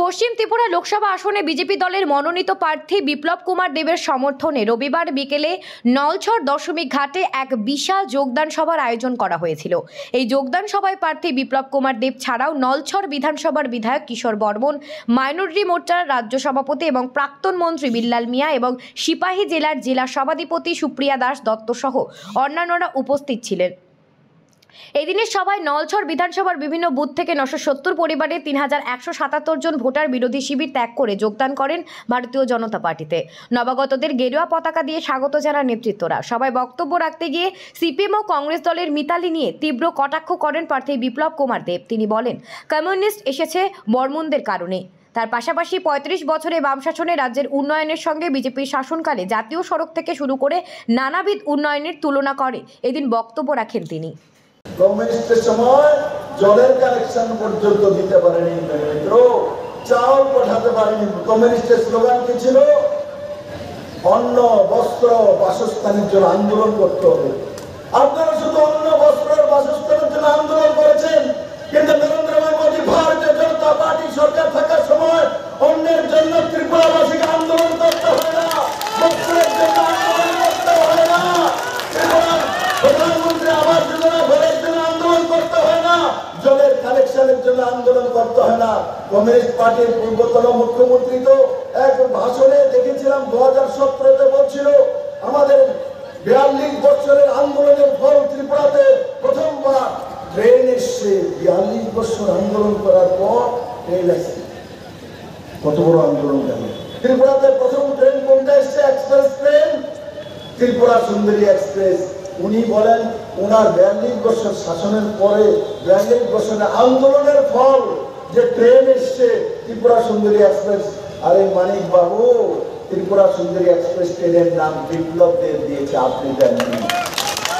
পশ্চিম ত্রিপুরা লোকসভা আসনে বিজেপি দলের মনোনীত প্রার্থী বিপ্লব কুমার দেবের সমর্থনে রবিবার বিকেলে নলছর দশমিক ঘাটে এক বিশাল যোগদান সভার আয়োজন করা হয়েছিল। এই যোগদান সভায় প্রার্থী বিপ্লব কুমার দেব ছাড়াও নলছর বিধানসভার বিধায়ক কিশোর বর্মন, মাইনরিটি মোর্চার রাজ্য সভাপতি এবং প্রাক্তন মন্ত্রী বিল্লাল মিয়া এবং সিপাহী জেলার জেলা সভাধিপতি সুপ্রিয়া দাস দত্ত সহ অন্যান্যরা উপস্থিত ছিলেন। এদিনের সভায় নলছর বিধানসভার বিভিন্ন বুথ থেকে 970 পরিবারের 3177 জন ভোটার বিরোধী শিবির ত্যাগ করে যোগদান করেন ভারতীয় জনতা পার্টিতে। নবাগতদের গেরুয়া পতাকা দিয়ে স্বাগত জানান নেতৃত্বরা। সভায় বক্তব্য রাখতে গিয়ে সিপিএম ও কংগ্রেস দলের মিতালি নিয়ে তীব্র কটাক্ষ করেন প্রার্থী বিপ্লব কুমার দেব। তিনি বলেন, কমিউনিস্ট এসেছে বর্মনদের কারণে। তার পাশাপাশি 35 বছরে বাম শাসনে রাজ্যের উন্নয়নের সঙ্গে বিজেপির শাসনকালে জাতীয় সড়ক থেকে শুরু করে নানাবিধ উন্নয়নের তুলনা করে এদিন বক্তব্য রাখেন তিনি। কমিউনিস্টের সময় জলের কানেকশন পর্যন্ত দিতে পারেনি, মিত্র চাউল পাঠাতে পারেনি। কমিউনিস্টের স্লোগান কি ছিল? অন্ন, বস্ত্র, বাসস্থানের জন্য আন্দোলন করতে হবে। আপনারা শুধু অন্ন, বস্ত্র, বাসস্থানের জন্য আন্দোলন করেছেন, কিন্তু নরেন্দ্র মোদী ভারতীয় জনতা পার্টি সরকার থাকার সময় অন্যের জন্য ত্রিপুরাবাসীকে আন্দোলন করতে হয় না, বস্ত্রের জন্য আন্দোলন করতে হয় না, প্রধানমন্ত্রী আবাস যোজনা ঘরের জন্য আন্দোলন করতে হয় না, জলের কানেকশনের জন্য আন্দোলন করতে হয় না। কমিউনিস্ট পার্টির পূর্বতন মুখ্যমন্ত্রী তো এক ভাষণে দেখেছিলাম 2017-তে বলছিল, আমাদের 42 বছরের আন্দোলনের ফল ত্রিপুরাতে প্রথমবার ট্রেন এসছে। 42 বছর আন্দোলন করার পর ট্রেন আসছে। কত বড় আন্দোলন গেল। ত্রিপুরাতে প্রথম ট্রেন কোনটা এসছে? Express train, Tripura Sundari express. উনি বলেন ওনার 42 বছর শাসনের পরে 42 বছরের আন্দোলনের ফল যে ট্রেন এসছে ত্রিপুরা সুন্দরী এক্সপ্রেস। আরে মানিক বাবু, ত্রিপুরা সুন্দরী এক্সপ্রেস ট্রেনের নাম বিপ্লব দেব দিয়েছে, আপনি জানেন।